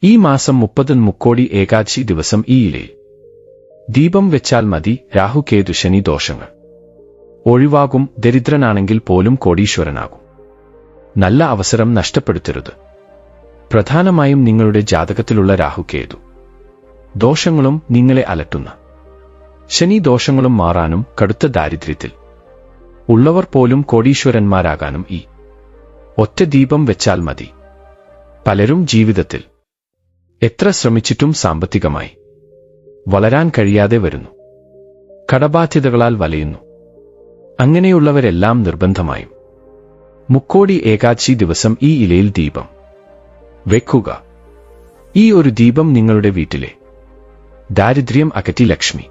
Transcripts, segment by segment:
ഈ മാസം 30 മുക്കോടി ഏകാദശി ദിവസം ഈ ഇലയിൽ ദീപം വെച്ചാൽ മതി. രാഹുകേതു ശനി ദോഷങ്ങൾ ഒഴിവാകും. ദരിദ്രനാണെങ്കിൽ പോലും കോടീശ്വരനാകും. നല്ല അവസരം നഷ്ടപ്പെടുത്തരുത്. പ്രധാനമായും നിങ്ങളുടെ ജാതകത്തിലുള്ള രാഹുകേതു ദോഷങ്ങളും നിങ്ങളെ അലട്ടുന്ന ശനി ദോഷങ്ങളും മാറാനും കടുത്ത ദാരിദ്ര്യത്തിൽ ഉള്ളവർ പോലും കോടീശ്വരന്മാരാകാനും ഈ ഒറ്റ ദീപം വെച്ചാൽ മതി. പലരും ജീവിതത്തിൽ എത്ര ശ്രമിച്ചിട്ടും സാമ്പത്തികമായി വളരാൻ കഴിയാതെ വരുന്നു. കടബാധ്യതകളാൽ വലയുന്നു. അങ്ങനെയുള്ളവരെല്ലാം നിർബന്ധമായും മുക്കോടി ഏകാദശി ദിവസം ഈ ഇലയിൽ ദീപം വെക്കുക. ഈ ഒരു ദീപം നിങ്ങളുടെ വീട്ടിലെ ദാരിദ്ര്യം അകറ്റി ലക്ഷ്മി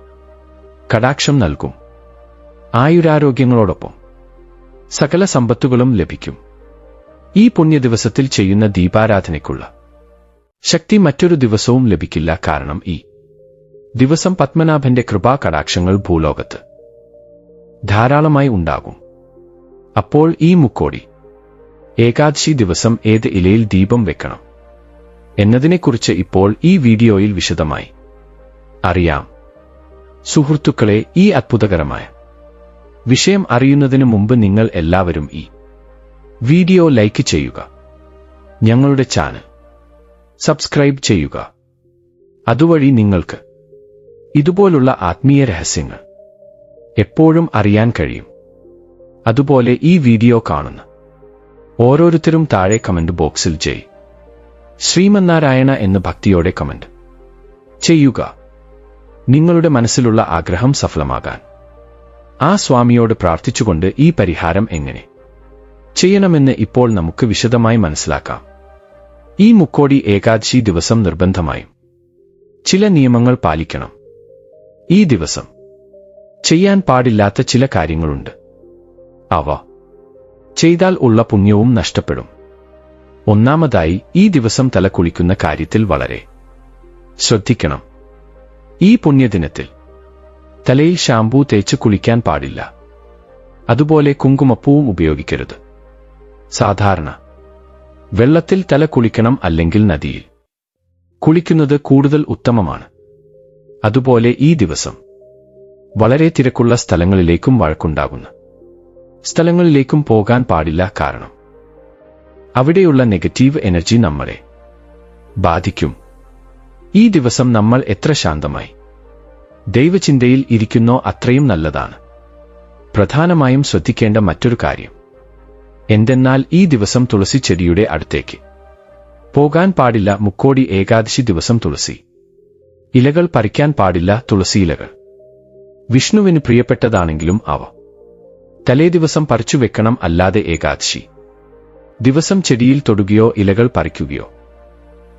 കടാക്ഷം നൽകും. ആയുരാരോഗ്യങ്ങളോടൊപ്പം സകല സമ്പത്തുകളും ലഭിക്കും. ഈ പുണ്യദിവസത്തിൽ ചെയ്യുന്ന ദീപാരാധനയ്ക്കുള്ള ശക്തി മറ്റൊരു ദിവസവും ലഭിക്കില്ല. കാരണം ഈ ദിവസം പത്മനാഭന്റെ കൃപാ കടാക്ഷങ്ങൾ ഭൂലോകത്ത് ധാരാളമായി ഉണ്ടാകും. അപ്പോൾ ഈ മുക്കോടി ഏകാദശി ദിവസം ഏത് ഇലയിൽ ദീപം വെക്കണം എന്നതിനെക്കുറിച്ച് ഇപ്പോൾ ഈ വീഡിയോയിൽ വിശദമായി അറിയാം. സുഹൃത്തുക്കളെ, ഈ അത്ഭുതകരമായ വിഷയം അറിയുന്നതിനു മുമ്പ് നിങ്ങൾ എല്ലാവരും ഈ വീഡിയോ ലൈക്ക് ചെയ്യുക, ഞങ്ങളുടെ ചാനൽ സബ്സ്ക്രൈബ് ചെയ്യുക. അതുവഴി നിങ്ങൾക്ക് ഇതുപോലുള്ള ആത്മീയ രഹസ്യങ്ങൾ എപ്പോഴും അറിയാൻ കഴിയും. അതുപോലെ ഈ വീഡിയോ കാണുന്ന ഓരോരുത്തരും താഴെ കമന്റ് ബോക്സിൽ ജയ് ശ്രീമന്നാരായണ എന്ന് ഭക്തിയോടെ കമന്റ് ചെയ്യുക. നിങ്ങളുടെ മനസ്സിലുള്ള ആഗ്രഹം സഫലമാകാൻ ആ സ്വാമിയോട് പ്രാർത്ഥിച്ചുകൊണ്ട് ഈ പരിഹാരം എങ്ങനെ ചെയ്യണമെന്ന് ഇപ്പോൾ നമുക്ക് വിശദമായി മനസ്സിലാക്കാം. ഈ മുക്കോടി ഏകാദശി ദിവസം നിർബന്ധമായും ചില നിയമങ്ങൾ പാലിക്കണം. ഈ ദിവസം ചെയ്യാൻ പാടില്ലാത്ത ചില കാര്യങ്ങളുണ്ട്. അവ ചെയ്താൽ ഉള്ള പുണ്യവും നഷ്ടപ്പെടും. ഒന്നാമതായി, ഈ ദിവസം തല കുളിക്കുന്ന കാര്യത്തിൽ വളരെ ശ്രദ്ധിക്കണം. ഈ പുണ്യദിനത്തിൽ തലയിൽ ഷാംപൂ തേച്ച് കുളിക്കാൻ പാടില്ല. അതുപോലെ കുങ്കുമപ്പൂവും ഉപയോഗിക്കരുത്. സാധാരണ വെള്ളത്തിൽ തല കുളിക്കണം, അല്ലെങ്കിൽ നദിയിൽ കുളിക്കുന്നത് കൂടുതൽ ഉത്തമമാണ്. അതുപോലെ ഈ ദിവസം വളരെ തിരക്കുള്ള സ്ഥലങ്ങളിലേക്കും വഴക്കുണ്ടാകുന്ന സ്ഥലങ്ങളിലേക്കും പോകാൻ പാടില്ല. കാരണം അവിടെയുള്ള നെഗറ്റീവ് എനർജി നമ്മളെ ബാധിക്കും. ഈ ദിവസം നമ്മൾ എത്ര ശാന്തമായി ദൈവചിന്തയിൽ ഇരിക്കുന്നോ അത്രയും നല്ലതാണ്. പ്രധാനമായും ശ്രദ്ധിക്കേണ്ട മറ്റൊരു കാര്യം എന്തെന്നാൽ ഈ ദിവസം തുളസി ചെടിയുടെ അടുത്തേക്ക് പോകാൻ പാടില്ല. മുക്കോടി ഏകാദശി ദിവസം തുളസി ഇലകൾ പറിക്കാൻ പാടില്ല. തുളസിയിലകൾ വിഷ്ണുവിന് പ്രിയപ്പെട്ടതാണെങ്കിലും അവ തലേദിവസം പറിച്ചു വെക്കണം. അല്ലാതെ ഏകാദശി ദിവസം ചെടിയിൽ തൊടുകയോ ഇലകൾ പറിക്കുകയോ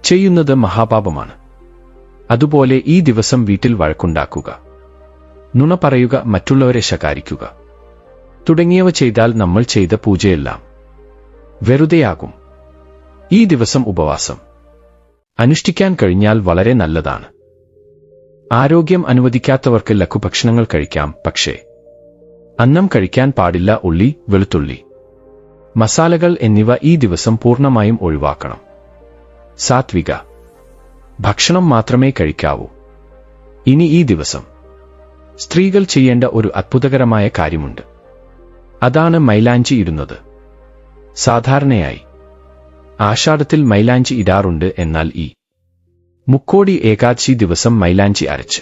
ചെയ്യുന്നത് മഹാപാപമാണ്. അതുപോലെ ഈ ദിവസം വീട്ടിൽ വഴക്കുണ്ടാക്കുക, നുണ പറയുക, മറ്റുള്ളവരെ ശകാരിക്കുക തുടങ്ങിയവ ചെയ്താൽ നമ്മൾ ചെയ്ത പൂജയെല്ലാം വെറുതെയാകും. ഈ ദിവസം ഉപവാസം അനുഷ്ഠിക്കാൻ കഴിഞ്ഞാൽ വളരെ നല്ലതാണ്. ആരോഗ്യം അനുവദിക്കാത്തവർക്ക് ലഘുഭക്ഷണങ്ങൾ കഴിക്കാം. പക്ഷേ അന്നം കഴിക്കാൻ പാടില്ല. ഉള്ളി, വെളുത്തുള്ളി, മസാലകൾ എന്നിവ ഈ ദിവസം പൂർണ്ണമായും ഒഴിവാക്കണം. സാത്വിക ഭക്ഷണം മാത്രമേ കഴിക്കാവൂ. ഇനി ഈ ദിവസം സ്ത്രീകൾ ചെയ്യേണ്ട ഒരു അത്ഭുതകരമായ കാര്യമുണ്ട്. അതാണ് മൈലാഞ്ചി ഇടുന്നത്. സാധാരണയായി ആഷാഢത്തിൽ മൈലാഞ്ചി ഇടാറുണ്ട്. എന്നാൽ ഈ മുക്കോടി ഏകാദശി ദിവസം മൈലാഞ്ചി അരച്ച്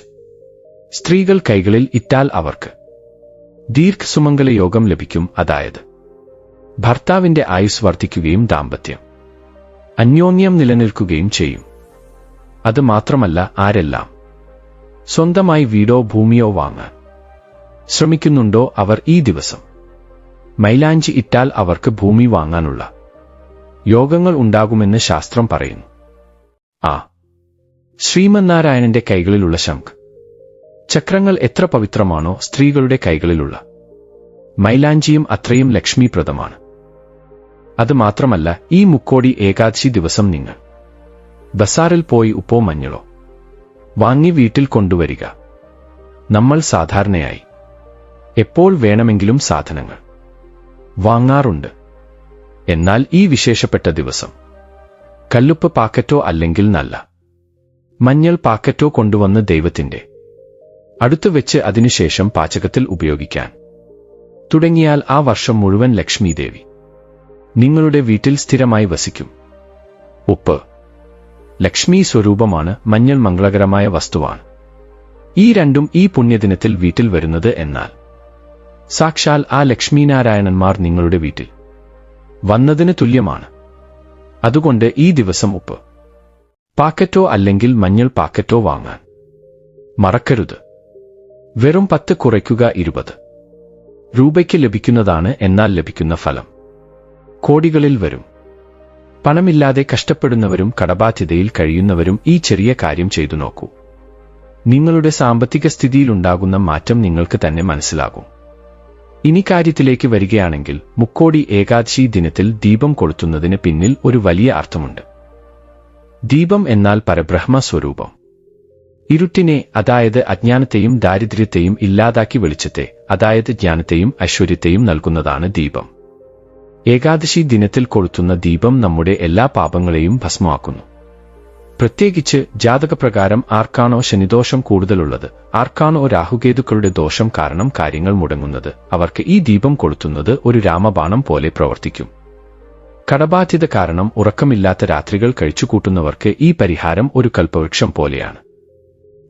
സ്ത്രീകൾ കൈകളിൽ ഇട്ടാൽ അവർക്ക് ദീർഘസുമംഗല യോഗം ലഭിക്കും. അതായത് ഭർത്താവിന്റെ ആയുസ് വർദ്ധിക്കുകയും ദാമ്പത്യം അന്യോന്യം നിലനിൽക്കുകയും ചെയ്യും. അത് മാത്രമല്ല, ആരെല്ലാം സ്വന്തമായി വീടോ ഭൂമിയോ വാങ്ങാൻ ശ്രമിക്കുന്നുണ്ടോ അവർ ഈ ദിവസം മൈലാഞ്ചി ഇട്ടാൽ അവർക്ക് ഭൂമി വാങ്ങാനുള്ള യോഗങ്ങൾ ഉണ്ടാകുമെന്ന് ശാസ്ത്രം പറയുന്നു. ശ്രീമന്നാരായണന്റെ കൈകളിലുള്ള ശംഖ് ചക്രങ്ങൾ എത്ര പവിത്രമാണോ, സ്ത്രീകളുടെ കൈകളിലുള്ള മൈലാഞ്ചിയും അത്രയും ലക്ഷ്മീപ്രദമാണ്. അത് മാത്രമല്ല, ഈ മുക്കോടി ഏകാദശി ദിവസം നിങ്ങൾ ബസാറിൽ പോയി ഉപ്പോ മഞ്ഞളോ വാങ്ങി വീട്ടിൽ കൊണ്ടുവരിക. നമ്മൾ സാധാരണയായി എപ്പോൾ വേണമെങ്കിലും സാധനങ്ങൾ വാങ്ങാറുണ്ട്. എന്നാൽ ഈ വിശേഷപ്പെട്ട ദിവസം കല്ലുപ്പ് പാക്കറ്റോ അല്ലെങ്കിൽ നല്ല മഞ്ഞൾ പാക്കറ്റോ കൊണ്ടുവന്ന് ദൈവത്തിന്റെ അടുത്ത് വെച്ച് അതിനുശേഷം പാചകത്തിൽ ഉപയോഗിക്കാൻ തുടങ്ങിയാൽ ആ വർഷം മുഴുവൻ ലക്ഷ്മി ദേവി നിങ്ങളുടെ വീട്ടിൽ സ്ഥിരമായി വസിക്കും. ഉപ്പ് ലക്ഷ്മി സ്വരൂപമാണ്, മഞ്ഞൾ മംഗളകരമായ വസ്തുവാണ്. ഈ രണ്ടും ഈ പുണ്യദിനത്തിൽ വീട്ടിൽ വരുന്നത് എന്നാൽ സാക്ഷാൽ ആ ലക്ഷ്മീനാരായണന്മാർ നിങ്ങളുടെ വീട്ടിൽ വന്നതിന് തുല്യമാണ്. അതുകൊണ്ട് ഈ ദിവസം ഉപ്പ് പാക്കറ്റോ അല്ലെങ്കിൽ മഞ്ഞൾ പാക്കറ്റോ വാങ്ങാൻ മറക്കരുത്. വെറും 10 കുറയ്ക്കുക 20 രൂപയ്ക്ക് ലഭിക്കുന്നതാണ്. എന്നാൽ ലഭിക്കുന്ന ഫലം കോടികളിൽ വരും. പണമില്ലാതെ കഷ്ടപ്പെടുന്നവരും കടബാധ്യതയിൽ കഴിയുന്നവരും ഈ ചെറിയ കാര്യം ചെയ്തു നോക്കൂ. നിങ്ങളുടെ സാമ്പത്തിക സ്ഥിതിയിലുണ്ടാകുന്ന മാറ്റം നിങ്ങൾക്ക് തന്നെ മനസ്സിലാകും. ഇനി കാര്യത്തിലേക്ക് വരികയാണെങ്കിൽ, മുക്കോടി ഏകാദശി ദിനത്തിൽ ദീപം കൊളുത്തുന്നതിന് പിന്നിൽ ഒരു വലിയ അർത്ഥമുണ്ട്. ദീപം എന്നാൽ പരബ്രഹ്മ സ്വരൂപം. ഇരുട്ടിനെ, അതായത് അജ്ഞാനത്തെയും ദാരിദ്ര്യത്തെയും ഇല്ലാതാക്കി വെളിച്ചത്തെ, അതായത് ജ്ഞാനത്തെയും ഐശ്വര്യത്തെയും നൽകുന്നതാണ് ദീപം. ഏകാദശി ദിനത്തിൽ കൊളുത്തുന്ന ദീപം നമ്മുടെ എല്ലാ പാപങ്ങളെയും ഭസ്മമാക്കുന്നു. പ്രത്യേകിച്ച് ജാതകപ്രകാരം ആർക്കാണോ ശനിദോഷം കൂടുതലുള്ളത്, ആർക്കാണോ രാഹുകേതുക്കളുടെ ദോഷം കാരണം കാര്യങ്ങൾ മുടങ്ങുന്നത്, അവർക്ക് ഈ ദീപം കൊളുത്തുന്നത് ഒരു രാമബാണം പോലെ പ്രവർത്തിക്കും. കടബാധ്യത കാരണം ഉറക്കമില്ലാത്ത രാത്രികൾ കഴിച്ചുകൂട്ടുന്നവർക്ക് ഈ പരിഹാരം ഒരു കൽപ്പവൃക്ഷം പോലെയാണ്.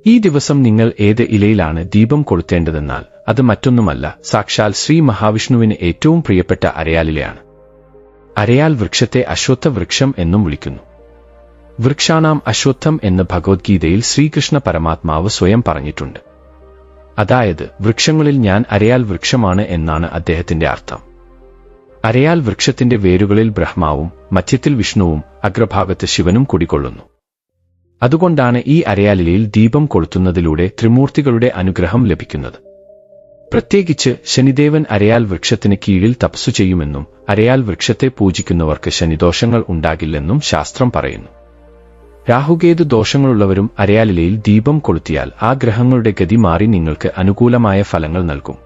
ഈ ദിവസം നിങ്ങൾ ഏത് ഇലയിലാണ് ദീപം കൊളുത്തേണ്ടതെന്നാൽ അത് മറ്റൊന്നുമല്ല, സാക്ഷാൽ ശ്രീ മഹാവിഷ്ണുവിന് ഏറ്റവും പ്രിയപ്പെട്ട അരയാലിലയാണ്. അരയാൽ വൃക്ഷത്തെ അശ്വത്ഥ വൃക്ഷം എന്നും വിളിക്കുന്നു. വൃക്ഷാണാം അശ്വത്ഥം എന്ന് ഭഗവത്ഗീതയിൽ ശ്രീകൃഷ്ണ പരമാത്മാവ് സ്വയം പറഞ്ഞിട്ടുണ്ട്. അതായത് വൃക്ഷങ്ങളിൽ ഞാൻ അരയാൽ വൃക്ഷമാണ് എന്നാണ് അദ്ദേഹത്തിന്റെ അർത്ഥം. അരയാൽ വൃക്ഷത്തിന്റെ വേരുകളിൽ ബ്രഹ്മാവും മധ്യത്തിൽ വിഷ്ണുവും അഗ്രഭാഗത്ത് ശിവനും കുടികൊള്ളുന്നു. അതുകൊണ്ടാണ് ഈ അരയാലിലയിൽ ദീപം കൊളുത്തുന്നതിലൂടെ ത്രിമൂർത്തികളുടെ അനുഗ്രഹം ലഭിക്കുന്നത്. പ്രത്യേകിച്ച് ശനിദേവൻ അരയാൽ വൃക്ഷത്തിന് കീഴിൽ തപസ്സു ചെയ്യുമെന്നും അരയാൽ വൃക്ഷത്തെ പൂജിക്കുന്നവർക്ക് ശനിദോഷങ്ങൾ ഉണ്ടാകില്ലെന്നും ശാസ്ത്രം പറയുന്നു. രാഹുകേതു ദോഷങ്ങളുള്ളവരും അരയാലിലയിൽ ദീപം കൊളുത്തിയാൽ ആ ഗ്രഹങ്ങളുടെ ഗതി മാറി നിങ്ങൾക്ക് അനുകൂലമായ ഫലങ്ങൾ നൽകും.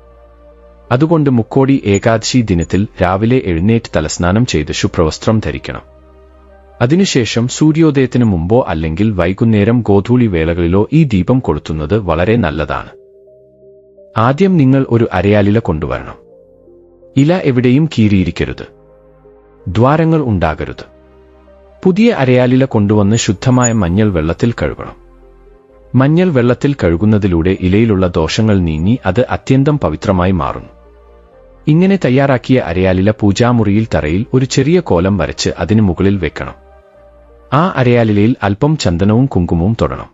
അതുകൊണ്ട് മുക്കോടി ഏകാദശി ദിനത്തിൽ രാവിലെ എഴുന്നേറ്റ് തലസ്നാനം ചെയ്ത് ശുഭ്രവസ്ത്രം ധരിക്കണം. അതിനുശേഷം സൂര്യോദയത്തിന് മുമ്പോ അല്ലെങ്കിൽ വൈകുന്നേരം ഗോധൂളി വേളകളിലോ ഈ ദീപം കൊളുത്തുന്നത് വളരെ നല്ലതാണ്. ആദ്യം നിങ്ങൾ ഒരു അരയാലില കൊണ്ടുവരണം. ഇല എവിടെയും കീറിയിരിക്കരുത്. ദ്വാരങ്ങൾ ഉണ്ടാകരുത്. പുതിയ അരയാലില കൊണ്ടുവന്ന് ശുദ്ധമായ മഞ്ഞൾ വെള്ളത്തിൽ കഴുകണം. മഞ്ഞൾ വെള്ളത്തിൽ കഴുകുന്നതിലൂടെ ഇലയിലുള്ള ദോഷങ്ങൾ നീങ്ങി അത് അത്യന്തം പവിത്രമായി മാറുന്നു. ഇങ്ങനെ തയ്യാറാക്കിയ അരയാലില പൂജാമുറിയിൽ തറയിൽ ഒരു ചെറിയ കോലം വരച്ച് അതിനു മുകളിൽ വെക്കണം. ആ അരയാലിലയിൽ അല്പം ചന്ദനവും കുങ്കുമവും തൊടണം.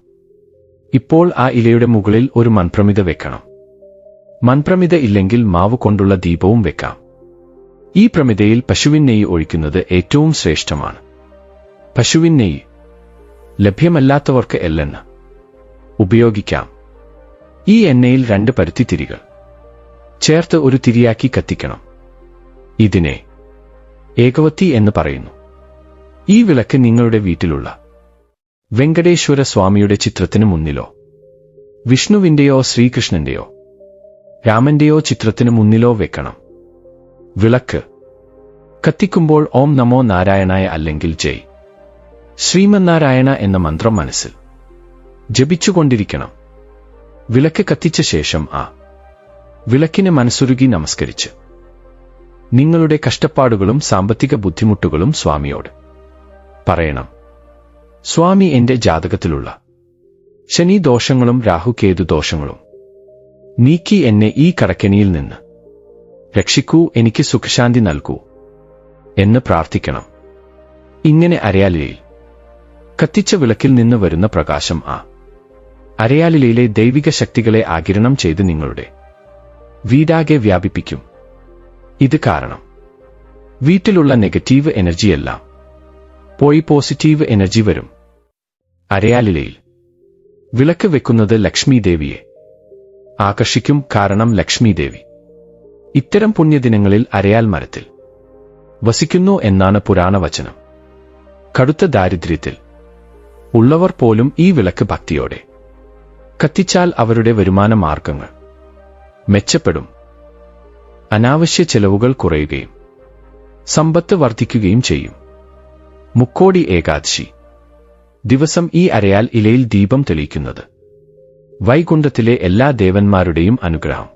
ഇപ്പോൾ ആ ഇലയുടെ മുകളിൽ ഒരു മൺപ്രമിത വെക്കണം. മൺപ്രമിത ഇല്ലെങ്കിൽ മാവ് കൊണ്ടുള്ള ദീപവും വെക്കാം. ഈ പ്രമിതയിൽ പശുവിൻ നെയ്യ് ഒഴിക്കുന്നത് ഏറ്റവും ശ്രേഷ്ഠമാണ്. പശുവിൻ നെയ്യ് ലഭ്യമല്ലാത്തവർക്ക് എള്ളെണ്ണ ഉപയോഗിക്കാം. ഈ എണ്ണയിൽ 2 പരുത്തിത്തിരികൾ ചേർത്ത് ഒരു തിരിയാക്കി കത്തിക്കണം. ഇതിനെ ഏകവത്തി എന്ന് പറയുന്നു. ഈ വിളക്ക് നിങ്ങളുടെ വീട്ടിലുള്ള വെങ്കടേശ്വര സ്വാമിയുടെ ചിത്രത്തിന് മുന്നിലോ വിഷ്ണുവിന്റെയോ ശ്രീകൃഷ്ണന്റെയോ രാമന്റെയോ ചിത്രത്തിന് മുന്നിലോ വെക്കണം. വിളക്ക് കത്തിക്കുമ്പോൾ ഓം നമോ നാരായണായ അല്ലെങ്കിൽ ജയ് ശ്രീമന്നാരായണ എന്ന മന്ത്രം മനസ്സിൽ ജപിച്ചുകൊണ്ടിരിക്കണം. വിളക്ക് കത്തിച്ച ശേഷം ആ വിളക്കിന് മനസ്സുരുകി നമസ്കരിച്ച് നിങ്ങളുടെ കഷ്ടപ്പാടുകളും സാമ്പത്തിക ബുദ്ധിമുട്ടുകളും സ്വാമിയോട് പറയണം. സ്വാമി, എന്റെ ജാതകത്തിലുള്ള ശനി ദോഷങ്ങളും രാഹുകേതു ദോഷങ്ങളും നീക്കി എന്നെ ഈ കടക്കെണിയിൽ നിന്ന് രക്ഷിക്കൂ, എനിക്ക് സുഖശാന്തി നൽകൂ എന്ന് പ്രാർത്ഥിക്കണം. ഇങ്ങനെ അരയാലിലയിൽ കത്തിച്ച വിളക്കിൽ നിന്ന് വരുന്ന പ്രകാശം ആ അരയാലിലയിലെ ദൈവിക ശക്തികളെ ആഗിരണം ചെയ്ത് നിങ്ങളുടെ വീടാകെ വ്യാപിപ്പിക്കും. ഇത് കാരണം വീട്ടിലുള്ള നെഗറ്റീവ് എനർജിയെല്ലാം പോയി പോസിറ്റീവ് എനർജി വരും. അരയാലിലയിൽ വിളക്ക് വെക്കുന്നത് ലക്ഷ്മി ദേവിയെ ആകർഷിക്കും. കാരണം ലക്ഷ്മി ദേവി ഇത്തരം പുണ്യദിനങ്ങളിൽ അരയാൽ മരത്തിൽ വസിക്കുന്നു എന്നാണ് പുരാണവചനം. കടുത്ത ദാരിദ്ര്യത്തിൽ ഉള്ളവർ പോലും ഈ വിളക്ക് ഭക്തിയോടെ കത്തിച്ചാൽ അവരുടെ വരുമാന മാർഗങ്ങൾ മെച്ചപ്പെടും. അനാവശ്യ ചെലവുകൾ കുറയുകയും സമ്പത്ത് വർദ്ധിക്കുകയും ചെയ്യും. മുക്കോടി ഏകാദശി ദിവസം ഈ അരയാൽ ഇലയിൽ ദീപം തെളിയിക്കുന്നത് വൈകുണ്ഠത്തിലെ എല്ലാ ദേവന്മാരുടെയും അനുഗ്രഹം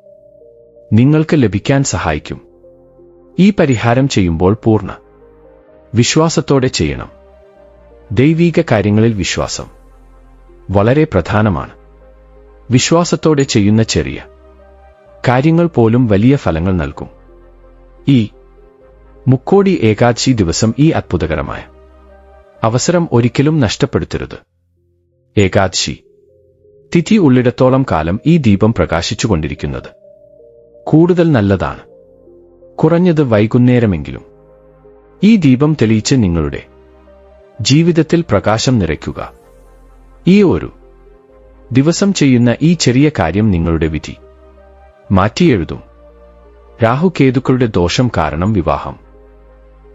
നിങ്ങൾക്ക് ലഭിക്കാൻ സഹായിക്കും. ഈ പരിഹാരം ചെയ്യുമ്പോൾ പൂർണ്ണ വിശ്വാസത്തോടെ ചെയ്യണം. ദൈവീക കാര്യങ്ങളിൽ വിശ്വാസം വളരെ പ്രധാനമാണ്. വിശ്വാസത്തോടെ ചെയ്യുന്ന ചെറിയ കാര്യങ്ങൾ പോലും വലിയ ഫലങ്ങൾ നൽകും. ഈ മുക്കോടി ഏകാദശി ദിവസം ഈ അത്ഭുതകരമായ അവസരം ഒരിക്കലും നഷ്ടപ്പെടുത്തരുത്. ഏകാദശി തിഥി ഉള്ളിടത്തോളം കാലം ഈ ദീപം പ്രകാശിച്ചുകൊണ്ടിരിക്കുന്നത് കൂടുതൽ നല്ലതാണ്. കുറഞ്ഞത് വൈകുന്നേരമെങ്കിലും ഈ ദീപം തെളിയിച്ച് നിങ്ങളുടെ ജീവിതത്തിൽ പ്രകാശം നിറയ്ക്കുക. ഈ ഒരു ദിവസം ചെയ്യുന്ന ഈ ചെറിയ കാര്യം നിങ്ങളുടെ വിധി മാറ്റിയെഴുതും. രാഹുകേതുക്കളുടെ ദോഷം കാരണം വിവാഹം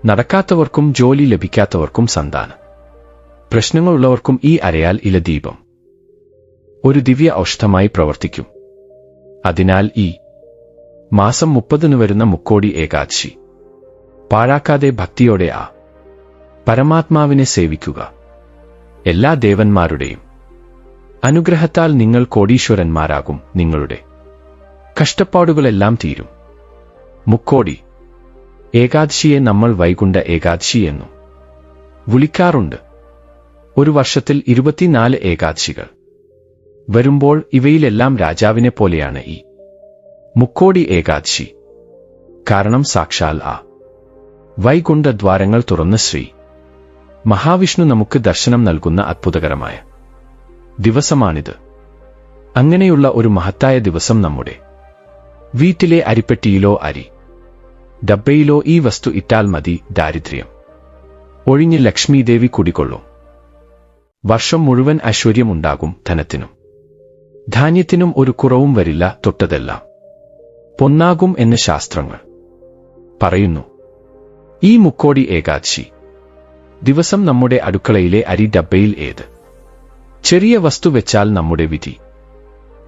നടക്കാത്തവർക്കും ജോലി ലഭിക്കാത്തവർക്കും സന്താന പ്രശ്നങ്ങളുള്ളവർക്കും ഈ അരയാൽ ഇല ദീപം ഒരു ദിവ്യ ഔഷധമായി പ്രവർത്തിക്കും. അതിനാൽ ഈ മാസം 30 വരുന്ന മുക്കോടി ഏകാദശി പാഴാക്കാതെ ഭക്തിയോടെ ആ പരമാത്മാവിനെ സേവിക്കുക. എല്ലാ ദേവന്മാരുടെയും അനുഗ്രഹത്താൽ നിങ്ങൾ കോടീശ്വരന്മാരാകും. നിങ്ങളുടെ കഷ്ടപ്പാടുകളെല്ലാം തീരും. മുക്കോടി ഏകാദശിയെ നമ്മൾ വൈകുണ്ഠ ഏകാദശി എന്നും വിളിക്കാറുണ്ട്. ഒരു വർഷത്തിൽ 24 ഏകാദശികൾ വരുമ്പോൾ ഇവയിലെല്ലാം രാജാവിനെ പോലെയാണ് ഈ മുക്കോടി ഏകാദശി. കാരണം സാക്ഷാൽ ആ വൈകുണ്ഠ ദ്വാരങ്ങൾ തുറന്ന് ശ്രീ മഹാവിഷ്ണു നമുക്ക് ദർശനം നൽകുന്ന അത്ഭുതകരമായ ദിവസമാണിത്. അങ്ങനെയുള്ള ഒരു മഹത്തായ ദിവസം നമ്മുടെ വീട്ടിലെ അരിപ്പെട്ടിയിലോ അരി ഡബ്ബയിലോ ഈ വസ്തു ഇട്ടാൽ മതി. ദാരിദ്ര്യം ഒഴിഞ്ഞ് ലക്ഷ്മീദേവി കുടികൊള്ളും. വർഷം മുഴുവൻ ഐശ്വര്യമുണ്ടാകും. ധനത്തിനും ധാന്യത്തിനും ഒരു കുറവും വരില്ല. തൊട്ടതെല്ലാം പൊന്നാകും എന്ന് ശാസ്ത്രങ്ങൾ പറയുന്നു. ഈ മുക്കോടി ഏകാദശി ദിവസം നമ്മുടെ അടുക്കളയിലെ അരി ഡബ്ബയിൽ ഏത് ചെറിയ വസ്തു വെച്ചാൽ നമ്മുടെ വിധി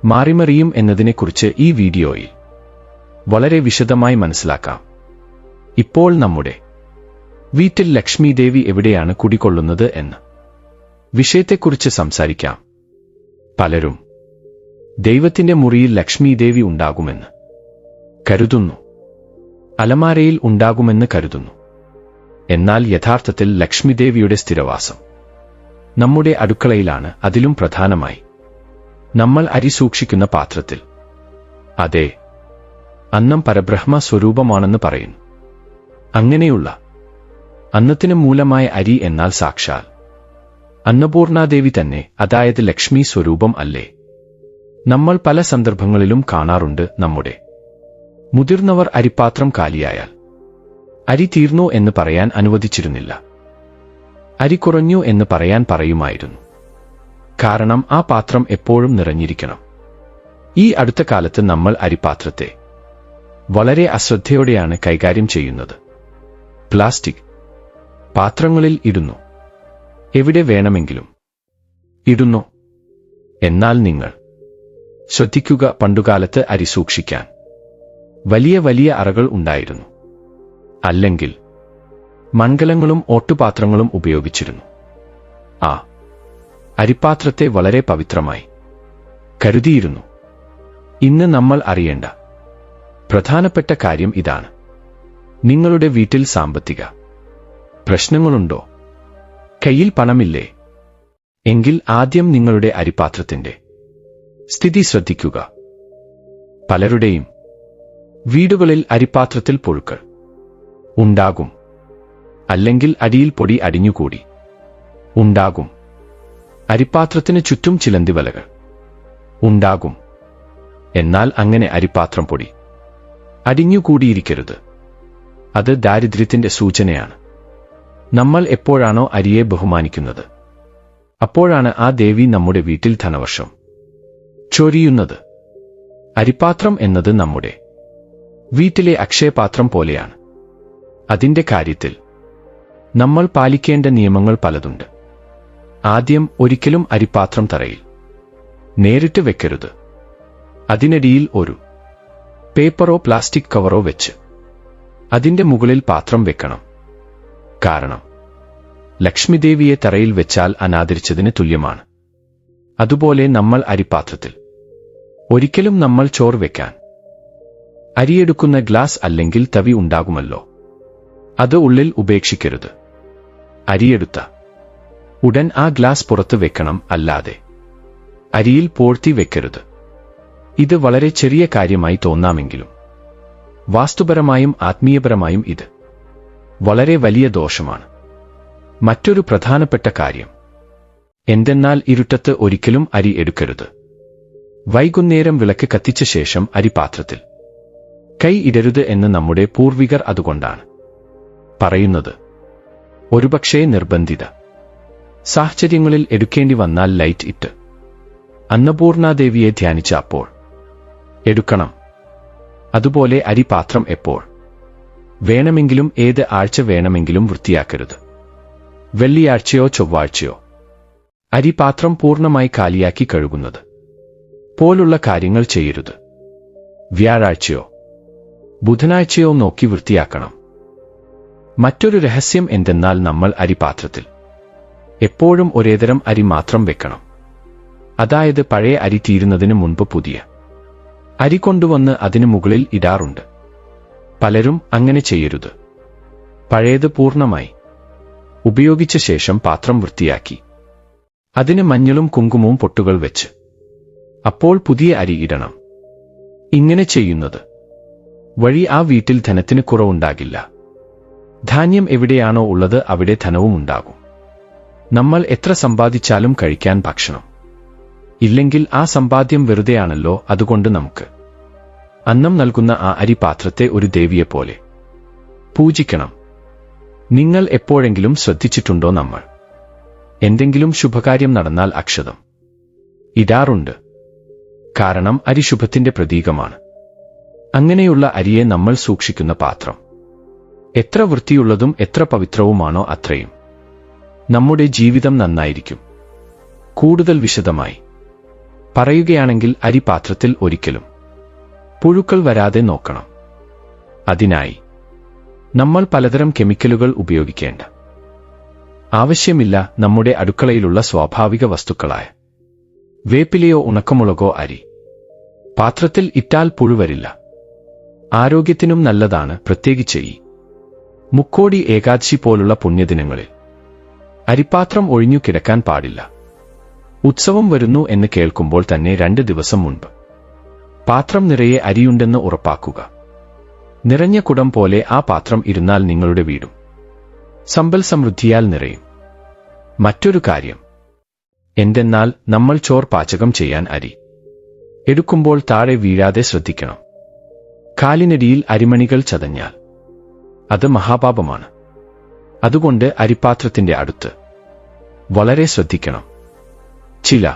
മാറിമറിയും എന്നതിനെക്കുറിച്ച് ഈ വീഡിയോയിൽ വളരെ വിശദമായി മനസ്സിലാക്കാം. ഇപ്പോൾ നമ്മുടെ വീട്ടിൽ ലക്ഷ്മീദേവി എവിടെയാണ് കുടികൊള്ളുന്നത് എന്ന വിഷയത്തെക്കുറിച്ച് സംസാരിക്കാം. പലരും ദൈവത്തിന്റെ മുറിയിൽ ലക്ഷ്മീദേവി ഉണ്ടാകുമെന്ന് കരുതുന്നു. അലമാരയിൽ ഉണ്ടാകുമെന്ന് കരുതുന്നു. എന്നാൽ യഥാർത്ഥത്തിൽ ലക്ഷ്മീദേവിയുടെ സ്ഥിരവാസം നമ്മുടെ അടുക്കളയിലാണ്. അതിലും പ്രധാനമായി നമ്മൾ അരി സൂക്ഷിക്കുന്ന പാത്രത്തിൽ. അതെ, അന്നം പരബ്രഹ്മ സ്വരൂപമാണെന്ന് പറയുന്നു. അങ്ങനെയുള്ള അന്നത്തിന് മൂലമായ അരി എന്നാൽ സാക്ഷാൽ അന്നപൂർണാദേവി തന്നെ, അതായത് ലക്ഷ്മി സ്വരൂപം അല്ലേ? നമ്മൾ പല സന്ദർഭങ്ങളിലും കാണാറുണ്ട്. നമ്മുടെ മുതിർന്നവർ അരിപ്പാത്രം കാലിയായാൽ അരി തീർന്നു എന്ന് പറയാൻ അനുവദിച്ചിരുന്നില്ല. അരി കുറഞ്ഞു എന്ന് പറയാൻ പറയുമായിരുന്നു. കാരണം ആ പാത്രം എപ്പോഴും നിറഞ്ഞിരിക്കണം. ഈ അടുത്ത കാലത്ത് നമ്മൾ അരിപ്പാത്രത്തെ വളരെ അശ്രദ്ധയോടെയാണ് കൈകാര്യം ചെയ്യുന്നത്. പ്ലാസ്റ്റിക് പാത്രങ്ങളിൽ ഇടുന്നു. എവിടെ വേണമെങ്കിലും ഇടുന്നു. എന്നാൽ നിങ്ങൾ ശ്രദ്ധിക്കുക, പണ്ടുകാലത്ത് അരി സൂക്ഷിക്കാൻ വലിയ വലിയ അറകൾ ഉണ്ടായിരുന്നു. അല്ലെങ്കിൽ മൺകലങ്ങളും ഓട്ടുപാത്രങ്ങളും ഉപയോഗിച്ചിരുന്നു. ആ അരിപ്പാത്രത്തെ വളരെ പവിത്രമായി കരുതിയിരുന്നു. ഇന്ന് നമ്മൾ അറിയേണ്ട പ്രധാനപ്പെട്ട കാര്യം ഇതാണ്. നിങ്ങളുടെ വീട്ടിൽ സാമ്പത്തിക പ്രശ്നങ്ങളുണ്ടോ? കയ്യിൽ പണമില്ലേ? എങ്കിൽ ആദ്യം നിങ്ങളുടെ അരിപ്പാത്രത്തിന്റെ സ്ഥിതി ശ്രദ്ധിക്കുക. പലരുടെയും വീടുകളിൽ അരിപ്പാത്രത്തിൽ പുഴുക്കൾ ഉണ്ടാകും. അല്ലെങ്കിൽ അടിയിൽ പൊടി അടിഞ്ഞുകൂടി ഉണ്ടാകും. അരിപ്പാത്രത്തിന് ചുറ്റും ചിലന്തിവലകൾ ഉണ്ടാകും. എന്നാൽ അങ്ങനെ അരിപ്പാത്രം പൊടി അടിഞ്ഞുകൂടിയിരിക്കരുത്. അത് ദാരിദ്ര്യത്തിന്റെ സൂചനയാണ്. നമ്മൾ എപ്പോഴാണോ അരിയെ ബഹുമാനിക്കുന്നത്, അപ്പോഴാണ് ആ ദേവി നമ്മുടെ വീട്ടിൽ ധനവർഷം ചൊരിയുന്നത്. അരിപ്പാത്രം എന്നത് നമ്മുടെ വീട്ടിലെ അക്ഷയപാത്രം പോലെയാണ്. അതിന്റെ കാര്യത്തിൽ നമ്മൾ പാലിക്കേണ്ട നിയമങ്ങൾ പലതുണ്ട്. ആദ്യം, ഒരിക്കലും അരിപ്പാത്രം തറയിൽ നേരിട്ട് വെക്കരുത്. അതിനടിയിൽ ഒരു പേപ്പറോ പ്ലാസ്റ്റിക് കവറോ വെച്ച് അതിന്റെ മുകളിൽ പാത്രം വെക്കണം. കാരണം ലക്ഷ്മിദേവിയെ തറയിൽ വെച്ചാൽ അനാദരിച്ചതിന് തുല്യമാണ്. അതുപോലെ നമ്മൾ അരിപാത്രത്തിൽ ഒരിക്കലും നമ്മൾ ചോറ് വെക്കാൻ അരിയെടുക്കുന്ന ഗ്ലാസ് അല്ലെങ്കിൽ തവി ഉണ്ടാകുമല്ലോ, അത് ഉള്ളിൽ ഉപേക്ഷിക്കരുത്. അരിയെടുത്ത ഉടൻ ആ ഗ്ലാസ് പുറത്ത് വെക്കണം, അല്ലാതെ അരിയിൽ പോഴ്ത്തി വെക്കരുത്. ഇത് വളരെ ചെറിയ കാര്യമായി തോന്നാമെങ്കിലും വാസ്തുപരമായും ആത്മീയപരമായും ഇത് വളരെ വലിയ ദോഷമാണ്. മറ്റൊരു പ്രധാനപ്പെട്ട കാര്യം എന്തെന്നാൽ ഇരുട്ടത്ത് ഒരിക്കലും അരി എടുക്കരുത്. വൈകുന്നേരം വിളക്ക് കത്തിച്ച ശേഷം അരിപാത്രത്തിൽ കൈ ഇടരുത് എന്ന് നമ്മുടെ പൂർവികർ അതുകൊണ്ടാണ് പറയുന്നത്. ഒരുപക്ഷേ നിർബന്ധിത സാഹചര്യങ്ങളിൽ എടുക്കേണ്ടി വന്നാൽ ലൈറ്റ് ഇട്ട് അന്നപൂർണാദേവിയെ ധ്യാനിച്ച അപ്പോൾ എടുക്കണം. അതുപോലെ അരിപാത്രം എപ്പോൾ വേണമെങ്കിലും ഏത് ആഴ്ച വേണമെങ്കിലും വൃത്തിയാക്കരുത്. വെള്ളിയാഴ്ചയോ ചൊവ്വാഴ്ചയോ അരിപാത്രം പൂർണ്ണമായി കാലിയാക്കി കഴുകുന്നത് പോലുള്ള കാര്യങ്ങൾ ചെയ്യരുത്. വ്യാഴാഴ്ചയോ ബുധനാഴ്ചയോ നോക്കി വൃത്തിയാക്കണം. മറ്റൊരു രഹസ്യം എന്തെന്നാൽ നമ്മൾ അരിപാത്രത്തിൽ എപ്പോഴും ഒരേതരം അരി മാത്രം വെക്കണം. അതായത് പഴയ അരി തീരുന്നതിന് മുൻപ് പുതിയ അരി കൊണ്ടുവന്ന് അതിനു മുകളിൽ ഇടാറുണ്ട്. പലരും അങ്ങനെ ചെയ്യരുത്. പഴയത് പൂർണ്ണമായി ഉപയോഗിച്ച ശേഷം പാത്രം വൃത്തിയാക്കി അതിന് മഞ്ഞളും കുങ്കുമവും പൊട്ടുകൾ വെച്ച് അപ്പോൾ പുതിയ അരി ഇടണം. ഇങ്ങനെ ചെയ്യുന്നത് വഴി ആ വീട്ടിൽ ധനത്തിന് കുറവുണ്ടാകില്ല. ധാന്യം എവിടെയാണോ ഉള്ളത് അവിടെ ധനവും ഉണ്ടാകും. നമ്മൾ എത്ര സമ്പാദിച്ചാലും കഴിക്കാൻ ഭക്ഷണം ഇല്ലെങ്കിൽ ആ സമ്പാദ്യം വെറുതെയാണല്ലോ. അതുകൊണ്ട് നമുക്ക് അന്നം നൽകുന്ന ആ അരിപാത്രത്തെ ഒരു ദേവിയെപ്പോലെ പൂജിക്കണം. നിങ്ങൾ എപ്പോഴെങ്കിലും ശ്രദ്ധിച്ചിട്ടുണ്ടോ, നമ്മൾ എന്തെങ്കിലും ശുഭകാര്യം നടന്നാൽ അക്ഷതം ഇടാറുണ്ട്. കാരണം അരി ശുഭത്തിന്റെ പ്രതീകമാണ്. അങ്ങനെയുള്ള അരിയെ നമ്മൾ സൂക്ഷിക്കുന്ന പാത്രം എത്ര വൃത്തിയുള്ളതും എത്ര പവിത്രവുമാണോ അത്രയും നമ്മുടെ ജീവിതം നന്നായിരിക്കും. കൂടുതൽ വിശദമായി പറയുകയാണെങ്കിൽ അരിപാത്രത്തിൽ ഒരിക്കലും പുഴുക്കൾ വരാതെ നോക്കണം. അതിനായി നമ്മൾ പലതരം കെമിക്കലുകൾ ഉപയോഗിക്കേണ്ട ആവശ്യമില്ല. നമ്മുടെ അടുക്കളയിലുള്ള സ്വാഭാവിക വസ്തുക്കളായ വേപ്പിലയോ ഉണക്കമുളകോ അരി പാത്രത്തിൽ ഇട്ടാൽ പുഴുവരില്ല. ആരോഗ്യത്തിനും നല്ലതാണ്. പ്രത്യേകിച്ച് ഈ മുക്കോടി ഏകാദശി പോലുള്ള പുണ്യദിനങ്ങളിൽ അരിപാത്രം ഒഴിഞ്ഞു കിടക്കാൻ പാടില്ല. ഉത്സവം വരുന്നു എന്ന് കേൾക്കുമ്പോൾ തന്നെ 2 ദിവസം മുൻപ് പാത്രം നിറയെ അരിയുണ്ടെന്ന് ഉറപ്പാക്കുക. നിറഞ്ഞ കുടം പോലെ ആ പാത്രം ഇരുന്നാൽ നിങ്ങളുടെ വീടും സമ്പൽ സമൃദ്ധിയാൽ നിറയും. മറ്റൊരു കാര്യം എന്തെന്നാൽ നമ്മൾ ചോർ പാചകം ചെയ്യാൻ അരി എടുക്കുമ്പോൾ താഴെ വീഴാതെ ശ്രദ്ധിക്കണം. കാലിനടിയിൽ അരിമണികൾ ചതഞ്ഞാൽ അത് മഹാപാപമാണ്. അതുകൊണ്ട് അരിപാത്രത്തിന്റെ അടുത്ത് വളരെ ശ്രദ്ധിക്കണം. ചില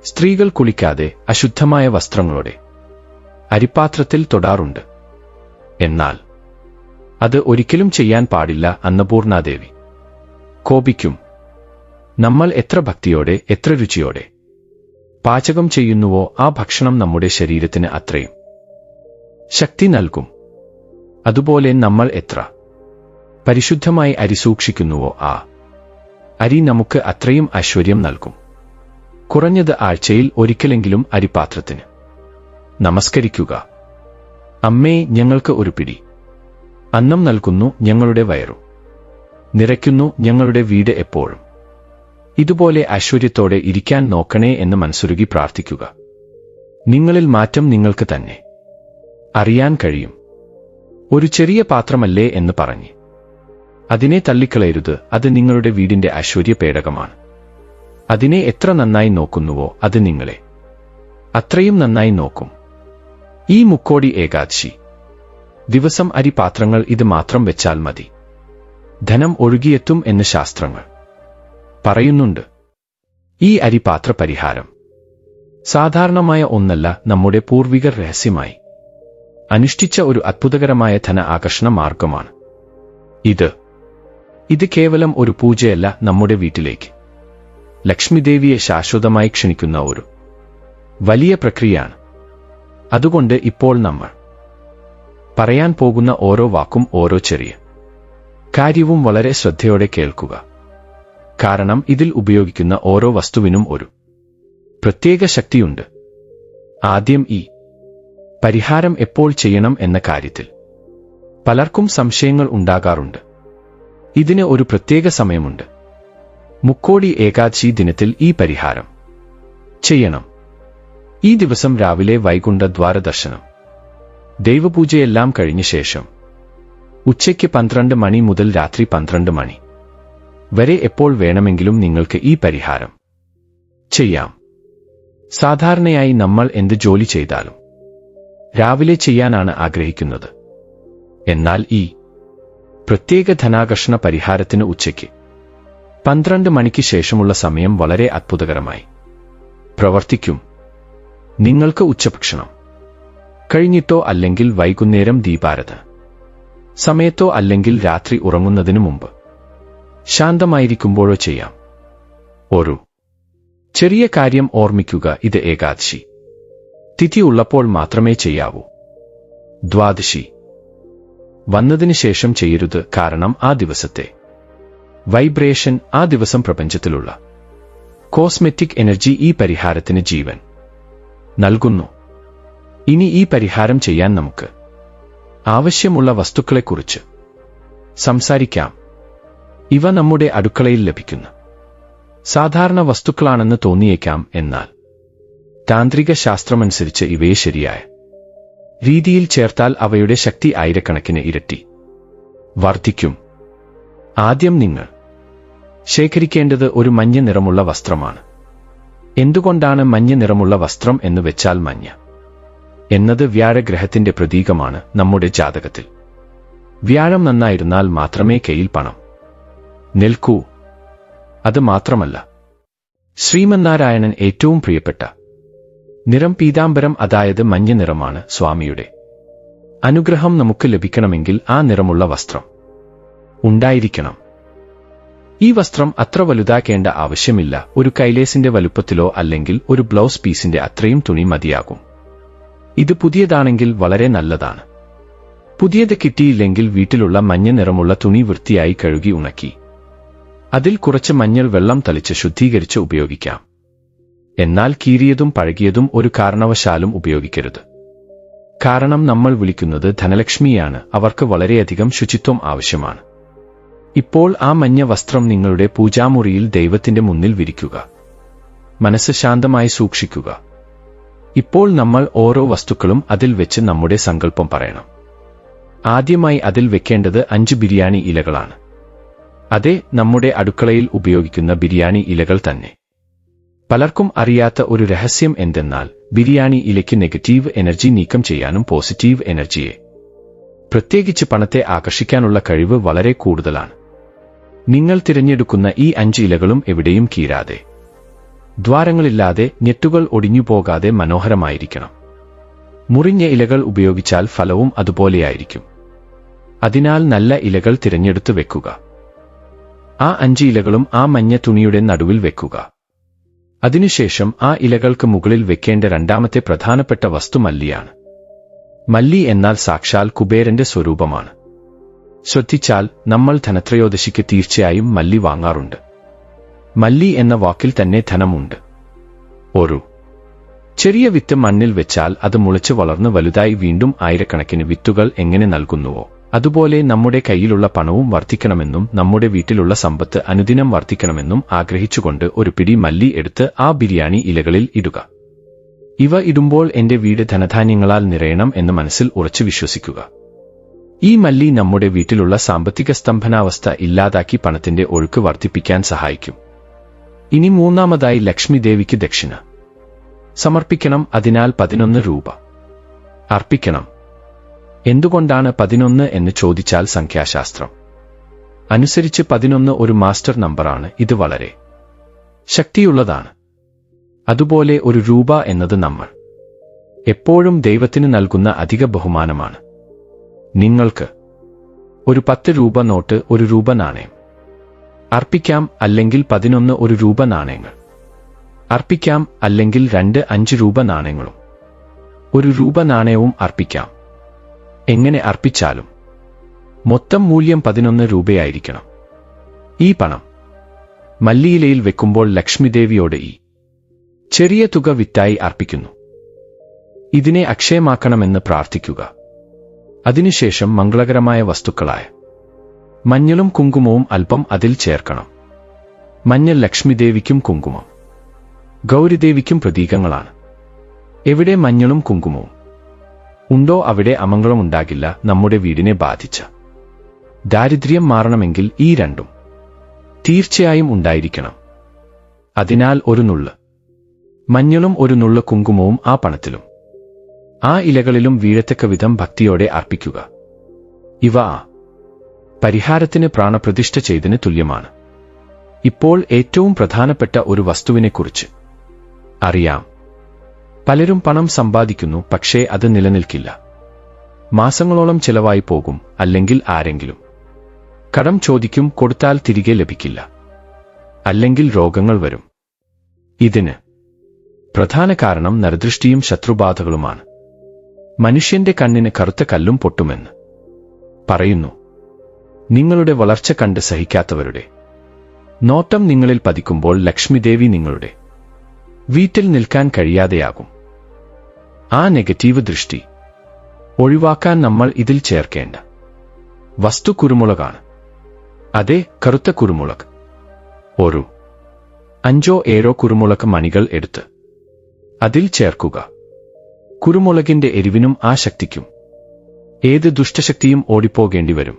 സ്ത്രീകൾ കുളിക്കാതെ അശുദ്ധമായ വസ്ത്രങ്ങളോടെ അരിപാത്രത്തിൽ തൊടാറുണ്ട്. എന്നാൽ അത് ഒരിക്കലും ചെയ്യാൻ പാടില്ല. അന്നപൂർണാദേവി കോപിക്കും. നമ്മൾ എത്ര ഭക്തിയോടെ എത്ര രുചിയോടെ പാചകം ചെയ്യുന്നുവോ ആ ഭക്ഷണം നമ്മുടെ ശരീരത്തിന് അത്രയും ശക്തി നൽകും. അതുപോലെ നമ്മൾ എത്ര പരിശുദ്ധമായി അരി സൂക്ഷിക്കുന്നുവോ ആ അരി നമുക്ക് അത്രയും ഐശ്വര്യം നൽകും. കുറഞ്ഞത് ആഴ്ചയിൽ ഒരിക്കലെങ്കിലും അരിപാത്രത്തിന് നമസ്കരിക്കുക. അമ്മേ, ഞങ്ങൾക്ക് ഒരു പിടി അന്നം നൽകുന്നു, ഞങ്ങളുടെ വയറും നിറയ്ക്കുന്നു, ഞങ്ങളുടെ വീട് എപ്പോഴും ഇതുപോലെ ഐശ്വര്യത്തോടെ ഇരിക്കാൻ നോക്കണേ എന്ന് മനസ്സുരുകി പ്രാർത്ഥിക്കുക. നിങ്ങളിൽ മാറ്റം നിങ്ങൾക്ക് തന്നെ അറിയാൻ കഴിയും. ഒരു ചെറിയ പാത്രമല്ലേ എന്ന് പറഞ്ഞ് അതിനെ തള്ളിക്കളയരുത്. അത് നിങ്ങളുടെ വീടിന്റെ ഐശ്വര്യ പേടകമാണ്. അതിനെ എത്ര നന്നായി നോക്കുന്നുവോ അത് നിങ്ങളെ അത്രയും നന്നായി നോക്കും. ഈ മുക്കോടി ഏകാദശി ദിവസം അരിപാത്രങ്ങൾ ഇത് മാത്രം വെച്ചാൽ മതി. ധനം ഒഴുകിയെത്തും എന്ന് ശാസ്ത്രങ്ങൾ പറയുന്നുണ്ട്. ഈ അരിപാത്ര പരിഹാരം സാധാരണമായ ഒന്നല്ല. നമ്മുടെ പൂർവികർ രഹസ്യമായി അനുഷ്ഠിച്ച ഒരു അത്ഭുതകരമായ ധന ആകർഷണ മാർഗമാണ് ഇത് കേവലം ഒരു പൂജയല്ല, നമ്മുടെ വീട്ടിലേക്ക് ലക്ഷ്മിദേവിയെ ശാശ്വതമായി ക്ഷണിക്കുന്ന ഒരു വലിയ പ്രക്രിയയാണ്. അതുകൊണ്ട് ഇപ്പോൾ നമ്മൾ പറയാൻ പോകുന്ന ഓരോ വാക്കും ഓരോ ചെറിയ കാര്യവും വളരെ ശ്രദ്ധയോടെ കേൾക്കുക. കാരണം ഇതിൽ ഉപയോഗിക്കുന്ന ഓരോ വസ്തുവിനും ഒരു പ്രത്യേക ശക്തിയുണ്ട്. ആദ്യം ഈ പരിഹാരം എപ്പോൾ ചെയ്യണം എന്ന കാര്യത്തിൽ പലർക്കും സംശയങ്ങൾ ഉണ്ടാകാറുണ്ട്. ഇതിന് ഒരു പ്രത്യേക സമയമുണ്ട്. മുക്കോടി ഏകാദശി ദിനത്തിൽ ഈ പരിഹാരം ചെയ്യണം. ഈ ദിവസം രാവിലെ വൈകുണ്ഠ ദ്വാരദർശനം ദൈവപൂജയെല്ലാം കഴിഞ്ഞ ശേഷം ഉച്ചയ്ക്ക് 12 മണി മുതൽ രാത്രി 12 മണി വരെ എപ്പോൾ വേണമെങ്കിലും നിങ്ങൾക്ക് ഈ പരിഹാരം ചെയ്യാം. സാധാരണയായി നമ്മൾ എന്ത് ജോലി ചെയ്താലും രാവിലെ ചെയ്യാനാണ് ആഗ്രഹിക്കുന്നത്. എന്നാൽ ഈ പ്രത്യേക ധനാകർഷണ പരിഹാരത്തിന് ഉച്ചയ്ക്ക് 12 മണിക്ക് ശേഷമുള്ള സമയം വളരെ അത്ഭുതകരമായി പ്രവർത്തിക്കും. നിങ്ങൾക്ക് ഉച്ചഭക്ഷണം കഴിഞ്ഞിട്ടോ അല്ലെങ്കിൽ വൈകുന്നേരം ദീപാരാധന സമയത്തോ അല്ലെങ്കിൽ രാത്രി ഉറങ്ങുന്നതിനു മുമ്പ് ശാന്തമായിരിക്കുമ്പോഴോ ചെയ്യാം. ഒരു ചെറിയ കാര്യം ഓർമ്മിക്കുക, ഇത് ഏകാദശി തിഥി ഉള്ളപ്പോൾ മാത്രമേ ചെയ്യാവൂ. ദ്വാദശി വന്നതിന് ശേഷം ചെയ്യരുത്, കാരണം ആ ദിവസത്തെ വൈബ്രേഷൻ, ആ ദിവസം പ്രപഞ്ചത്തിലുള്ള കോസ്മെറ്റിക് എനർജി ഈ പരിഹാരത്തിന് ജീവൻ നൽകുന്നു. ഇനി ഈ പരിഹാരം ചെയ്യാൻ നമുക്ക് ആവശ്യമുള്ള വസ്തുക്കളെക്കുറിച്ച് സംസാരിക്കാം. ഇവ നമ്മുടെ അടുക്കളയിൽ ലഭിക്കുന്ന സാധാരണ വസ്തുക്കളാണെന്ന് തോന്നിയേക്കാം. എന്നാൽ താന്ത്രിക ശാസ്ത്രമനുസരിച്ച് ഇവയെ ശരിയായ രീതിയിൽ ചേർത്താൽ അവയുടെ ശക്തി ആയിരക്കണക്കിന് ഇരട്ടി വർദ്ധിക്കും. ആദ്യം നിങ്ങൾ ശേഖരിക്കേണ്ടത് ഒരു മഞ്ഞ നിറമുള്ള വസ്ത്രമാണ്. എന്തുകൊണ്ടാണ് മഞ്ഞ നിറമുള്ള വസ്ത്രം എന്ന് വെച്ചാൽ, മഞ്ഞ എന്നത് വ്യാഴഗ്രഹത്തിന്റെ പ്രതീകമാണ്. നമ്മുടെ ജാതകത്തിൽ വ്യാഴം നന്നായിരുന്നാൽ മാത്രമേ കയ്യിൽ പണം നിൽക്കൂ. അത് മാത്രമല്ല, ശ്രീമന്നാരായണൻ ഏറ്റവും പ്രിയപ്പെട്ട നിറം പീതാംബരം, അതായത് മഞ്ഞ നിറമാണ്. സ്വാമിയുടെ അനുഗ്രഹം നമുക്ക് ലഭിക്കണമെങ്കിൽ ആ നിറമുള്ള വസ്ത്രം ഉണ്ടായിരിക്കണം. ഈ വസ്ത്രം അത്ര വലുതാക്കേണ്ട ആവശ്യമില്ല. ഒരു കൈലേസിന്റെ വലുപ്പത്തിലോ അല്ലെങ്കിൽ ഒരു ബ്ലൗസ് പീസിന്റെ അത്രയും തുണി മതിയാകും. ഇത് പുതിയതാണെങ്കിൽ വളരെ നല്ലതാണ്. പുതിയത് കിട്ടിയില്ലെങ്കിൽ വീട്ടിലുള്ള മഞ്ഞ നിറമുള്ള തുണി വൃത്തിയായി കഴുകി ഉണക്കി അതിൽ കുറച്ച് മഞ്ഞൾ വെള്ളം തളിച്ച് ശുദ്ധീകരിച്ച് ഉപയോഗിക്കാം. എന്നാൽ കീറിയതും പഴകിയതും ഒരു കാരണവശാലും ഉപയോഗിക്കരുത്. കാരണം നമ്മൾ വിളിക്കുന്നത് ധനലക്ഷ്മിയാണ്. അവർക്ക് വളരെയധികം ശുചിത്വം ആവശ്യമാണ്. ഇപ്പോൾ ആ മഞ്ഞ വസ്ത്രം നിങ്ങളുടെ പൂജാമുറിയിൽ ദൈവത്തിന്റെ മുന്നിൽ വിരിക്കുക. മനസ്സ് ശാന്തമായി സൂക്ഷിക്കുക. ഇപ്പോൾ നമ്മൾ ഓരോ വസ്തുക്കളും അതിൽ വെച്ച് നമ്മുടെ സങ്കല്പം പറയണം. ആദ്യമായി അതിൽ വെക്കേണ്ടത് 5 ബിരിയാണി ഇലകളാണ്. അതെ, നമ്മുടെ അടുക്കളയിൽ ഉപയോഗിക്കുന്ന ബിരിയാണി ഇലകൾ തന്നെ. പലർക്കും അറിയാത്ത ഒരു രഹസ്യം എന്തെന്നാൽ, ബിരിയാണി ഇലയ്ക്ക് നെഗറ്റീവ് എനർജി നീക്കം ചെയ്യാനും പോസിറ്റീവ് എനർജിയെ, പ്രത്യേകിച്ച് പണത്തെ ആകർഷിക്കാനുള്ള കഴിവ് വളരെ കൂടുതലാണ്. നിങ്ങൾ തിരഞ്ഞെടുക്കുന്ന ഈ 5 ഇലകളും എവിടെയും കീറാതെ, ദ്വാരങ്ങളില്ലാതെ, ഞെട്ടുകൾ ഒടിഞ്ഞുപോകാതെ മനോഹരമായിരിക്കണം. മുറിഞ്ഞ ഇലകൾ ഉപയോഗിച്ചാൽ ഫലവും അതുപോലെയായിരിക്കും. അതിനാൽ നല്ല ഇലകൾ തിരഞ്ഞെടുത്ത് വെക്കുക. ആ 5 ഇലകളും ആ മഞ്ഞ തുണിയുടെ നടുവിൽ വെക്കുക. അതിനുശേഷം ആ ഇലകൾക്ക് മുകളിൽ വെക്കേണ്ട രണ്ടാമത്തെ പ്രധാനപ്പെട്ട വസ്തു മല്ലിയാണ്. മല്ലി എന്നാൽ സാക്ഷാൽ കുബേരന്റെ സ്വരൂപമാണ്. ശ്രദ്ധിച്ചാൽ നമ്മൾ ധനത്രയോദശിക്ക് തീർച്ചയായും മല്ലി വാങ്ങാറുണ്ട്. മല്ലി എന്ന വാക്കിൽ തന്നെ ധനമുണ്ട്. ഒരു ചെറിയ വിത്ത് മണ്ണിൽ വെച്ചാൽ അത് മുളച്ച് വളർന്ന് വലുതായി വീണ്ടും ആയിരക്കണക്കിന് വിത്തുകൾ എങ്ങനെ നൽകുന്നുവോ, അതുപോലെ നമ്മുടെ കയ്യിലുള്ള പണവും വർദ്ധിക്കണമെന്നും നമ്മുടെ വീട്ടിലുള്ള സമ്പത്ത് അനുദിനം വർദ്ധിക്കണമെന്നും ആഗ്രഹിച്ചുകൊണ്ട് ഒരു പിടി മല്ലി എടുത്ത് ആ ബിരിയാണി ഇലകളിൽ ഇടുക. ഇവ ഇടുമ്പോൾ എന്റെ വീട് ധനധാന്യങ്ങളാൽ നിറയണം എന്ന് മനസ്സിൽ ഉറച്ചു വിശ്വസിക്കുക. ഈ മല്ലി നമ്മുടെ വീട്ടിലുള്ള സാമ്പത്തിക സ്തംഭനാവസ്ഥ ഇല്ലാതാക്കി പണത്തിന്റെ ഒഴുക്ക് വർദ്ധിപ്പിക്കാൻ സഹായിക്കും. ഇനി മൂന്നാമതായി ലക്ഷ്മി ദേവിക്ക് ദക്ഷിണ സമർപ്പിക്കണം. അതിനാൽ 11 രൂപ അർപ്പിക്കണം. എന്തുകൊണ്ടാണ് 11 എന്ന് ചോദിച്ചാൽ, സംഖ്യാശാസ്ത്രം അനുസരിച്ച് 11 ഒരു മാസ്റ്റർ നമ്പറാണ്. ഇത് വളരെ ശക്തിയുള്ളതാണ്. അതുപോലെ ഒരു രൂപ എന്നത് നമ്മൾ എപ്പോഴും ദൈവത്തിന് നൽകുന്ന അധിക ബഹുമാനമാണ്. നിങ്ങൾക്ക് ഒരു 10 രൂപ നോട്ട്, ഒരു രൂപ നാണയം അർപ്പിക്കാം. അല്ലെങ്കിൽ 11 ഒരു രൂപ നാണയങ്ങൾ അർപ്പിക്കാം. അല്ലെങ്കിൽ 2 5 രൂപ നാണയങ്ങളും ഒരു രൂപ നാണയവും അർപ്പിക്കാം. എങ്ങനെ അർപ്പിച്ചാലും മൊത്തം മൂല്യം 11 രൂപയായിരിക്കണം. ഈ പണം മല്ലിയിലയിൽ വെക്കുമ്പോൾ ലക്ഷ്മിദേവിയോട് ഈ ചെറിയ തുക വിറ്റായി അർപ്പിക്കുന്നു. ഇതിനെ അക്ഷയമാക്കണമെന്ന് പ്രാർത്ഥിക്കുക. അതിനുശേഷം മംഗളകരമായ വസ്തുക്കളായ മഞ്ഞളും കുങ്കുമവും അല്പം അതിൽ ചേർക്കണം. മഞ്ഞൾ ലക്ഷ്മിദേവിക്കും കുങ്കുമം ഗൗരിദേവിക്കും പ്രതീകങ്ങളാണ്. എവിടെ മഞ്ഞളും കുങ്കുമവും ഉണ്ടോ അവിടെ അമംഗളമുണ്ടാകില്ല. നമ്മുടെ വീടിനെ ബാധിച്ച ദാരിദ്ര്യം മാറണമെങ്കിൽ ഈ രണ്ടും തീർച്ചയായും ഉണ്ടായിരിക്കണം. അതിനാൽ ഒരു നുള്ള് മഞ്ഞളും ഒരു നുള്ള് കുങ്കുമവും ആ പണത്തിലും ആ ഇലകളിലും വീഴത്തക്ക വിധം ഭക്തിയോടെ അർപ്പിക്കുക. ഇവ ആ പരിഹാരത്തിന് പ്രാണപ്രതിഷ്ഠ ചെയ്തതിന് തുല്യമാണ്. ഇപ്പോൾ ഏറ്റവും പ്രധാനപ്പെട്ട ഒരു വസ്തുവിനെക്കുറിച്ച് അറിയാം. പലരും പണം സമ്പാദിക്കുന്നു, പക്ഷേ അത് നിലനിൽക്കില്ല. മാസങ്ങളോളം ചിലവായി പോകും. അല്ലെങ്കിൽ ആരെങ്കിലും കടം ചോദിക്കും, കൊടുത്താൽ തിരികെ ലഭിക്കില്ല. അല്ലെങ്കിൽ രോഗങ്ങൾ വരും. ഇതിന് പ്രധാന കാരണം നരദൃഷ്ടിയും ശത്രുബാധകളുമാണ്. മനുഷ്യന്റെ കണ്ണിന് കറുത്ത കല്ലും പൊട്ടുമെന്ന് പറയുന്നു. നിങ്ങളുടെ വളർച്ച കണ്ട് സഹിക്കാത്തവരുടെ നോട്ടം നിങ്ങളിൽ പതിക്കുമ്പോൾ ലക്ഷ്മിദേവി നിങ്ങളുടെ വീട്ടിൽ നിൽക്കാൻ കഴിയാതെയാകും. ആ നെഗറ്റീവ് ദൃഷ്ടി ഒഴിവാക്കാൻ നമ്മൾ ഇതിൽ ചേർക്കേണ്ട വസ്തു കുരുമുളകാണ്. അതെ, കറുത്ത കുരുമുളക്. ഒരു 5-7 കുരുമുളക് മണികൾ എടുത്ത് അതിൽ ചേർക്കുക. കുരുമുളകിന്റെ എരിവിനും ആ ശക്തിക്കും ഏത് ദുഷ്ടശക്തിയും ഓടിപ്പോകേണ്ടി വരും.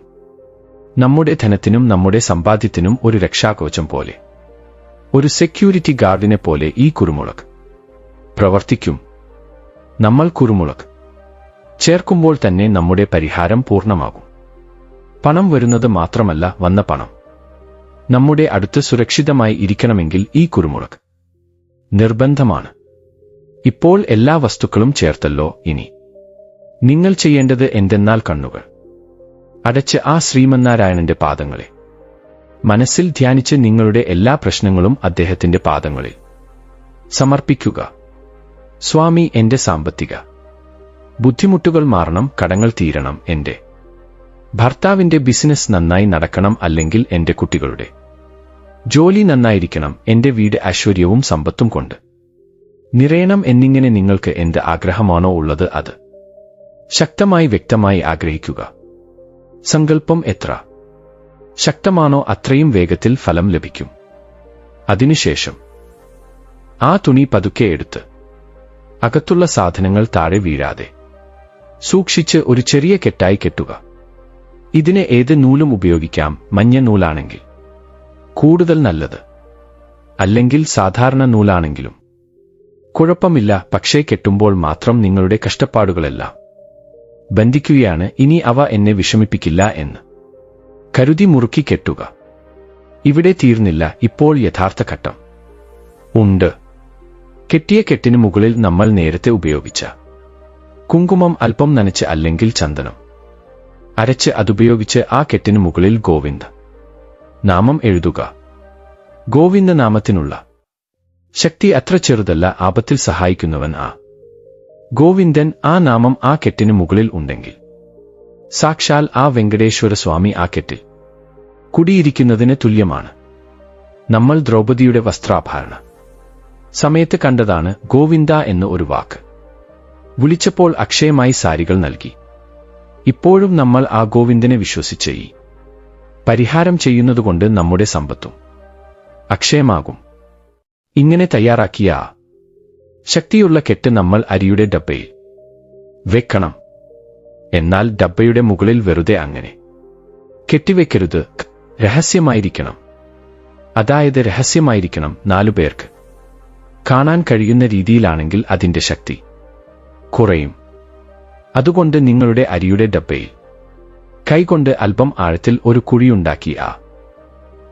നമ്മുടെ ധനത്തിനും നമ്മുടെ സമ്പാദ്യത്തിനും ഒരു രക്ഷാകവചം പോലെ, ഒരു സെക്യൂരിറ്റി ഗാർഡിനെ പോലെ ഈ കുരുമുളക് പ്രവർത്തിക്കും. നമ്മൾ കുരുമുളക് ചേർക്കുമ്പോൾ തന്നെ നമ്മുടെ പരിഹാരം പൂർണ്ണമാകും. പണം വരുന്നത് മാത്രമല്ല, വന്ന പണം നമ്മുടെ അടുത്ത് സുരക്ഷിതമായി ഇരിക്കണമെങ്കിൽ ഈ കുരുമുളക് നിർബന്ധമാണ്. ഇപ്പോൾ എല്ലാ വസ്തുക്കളും ചേർത്തല്ലോ. ഇനി നിങ്ങൾ ചെയ്യേണ്ടത് എന്തെന്നാൽ കണ്ണുകൾ അടച്ച് ആ ശ്രീമന്നാരായണന്റെ പാദങ്ങളെ മനസ്സിൽ ധ്യാനിച്ച് നിങ്ങളുടെ എല്ലാ പ്രശ്നങ്ങളും അദ്ദേഹത്തിന്റെ പാദങ്ങളിൽ സമർപ്പിക്കുക. സ്വാമി, എന്റെ സാമ്പത്തിക ബുദ്ധിമുട്ടുകൾ മാറണം, കടങ്ങൾ തീരണം, എന്റെ ഭർത്താവിന്റെ ബിസിനസ് നന്നായി നടക്കണം, അല്ലെങ്കിൽ എന്റെ കുട്ടികളുടെ ജോലി നന്നായിരിക്കണം, എന്റെ വീട് ഐശ്വര്യവും സമ്പത്തും കൊണ്ട് നിറയണം എന്നിങ്ങനെ നിങ്ങൾക്ക് എന്ത് ആഗ്രഹമാണോ ഉള്ളത് അത് ശക്തമായി വ്യക്തമായി ആഗ്രഹിക്കുക. സങ്കല്പം എത്ര ശക്തമാണോ അത്രയും വേഗത്തിൽ ഫലം ലഭിക്കും. അതിനുശേഷം ആ തുണി പതുക്കെ എടുത്ത് അകത്തുള്ള സാധനങ്ങൾ താഴെ വീഴാതെ സൂക്ഷിച്ച് ഒരു ചെറിയ കെട്ടായി കെട്ടുക. ഇതിന് ഏത് നൂലും ഉപയോഗിക്കാം. മഞ്ഞ നൂലാണെങ്കിൽ കൂടുതൽ നല്ലത്, അല്ലെങ്കിൽ സാധാരണ നൂലാണെങ്കിലും കുഴപ്പമില്ല. പക്ഷേ കെട്ടുമ്പോൾ മാത്രം നിങ്ങളുടെ കഷ്ടപ്പാടുകളെല്ലാം ബന്ധിക്കുകയാണ്. ഇനി അവ എന്നെ വിഷമിപ്പിക്കില്ല എന്ന് കരുതി മുറുക്കി കെട്ടുക. ഇവിടെ തീർന്നില്ല. ഇപ്പോൾ യഥാർത്ഥ ഘട്ടം ഉണ്ട്. കെട്ടിയ കെട്ടിന് മുകളിൽ നമ്മൾ നേരത്തെ ഉപയോഗിച്ച കുങ്കുമം അല്പം നനച്ച് അല്ലെങ്കിൽ ചന്ദനം അരച്ച് അതുപയോഗിച്ച് ആ കെട്ടിന് മുകളിൽ ഗോവിന്ദ നാമം എഴുതുക. ഗോവിന്ദ നാമത്തിനുള്ള ശക്തി അത്ര ചെറുതല്ല. ആപത്തിൽ സഹായിക്കുന്നവൻ ആ ഗോവിന്ദൻ. ആ നാമം ആ കെട്ടിന് മുകളിൽ ഉണ്ടെങ്കിൽ സാക്ഷാൽ ആ വെങ്കടേശ്വര സ്വാമി ആ കെട്ടിൽ കുടിയിരിക്കുന്നതിന് തുല്യമാണ്. നമ്മൾ ദ്രൗപദിയുടെ വസ്ത്രാഭരണ സമയത്ത് കണ്ടതാണ് ഗോവിന്ദ എന്ന് ഒരു വാക്ക്. വിളിച്ചപ്പോൾ അക്ഷയമായി സാരികൾ നൽകി. ഇപ്പോഴും നമ്മൾ ആ ഗോവിന്ദനെ വിശ്വസിച്ച് ഈ പരിഹാരം ചെയ്യുന്നതുകൊണ്ട് നമ്മുടെ സമ്പത്തും അക്ഷയമാകും. ഇങ്ങനെ തയ്യാറാക്കിയ ആ ശക്തിയുള്ള കെട്ട് നമ്മൾ അരിയുടെ ഡബ്ബയിൽ വെക്കണം. എന്നാൽ ഡബ്ബയുടെ മുകളിൽ വെറുതെ അങ്ങനെ കെട്ടിവെക്കരുത്. രഹസ്യമായിരിക്കണം. അതായത് രഹസ്യമായിരിക്കണം. 4 പേർക്ക് കാണാൻ കഴിയുന്ന രീതിയിലാണെങ്കിൽ അതിന്റെ ശക്തി കുറയും. അതുകൊണ്ട് നിങ്ങളുടെ അരിയുടെ ഡബ്ബയിൽ കൈകൊണ്ട് അല്പം ആഴത്തിൽ ഒരു കുഴിയുണ്ടാക്കി ആ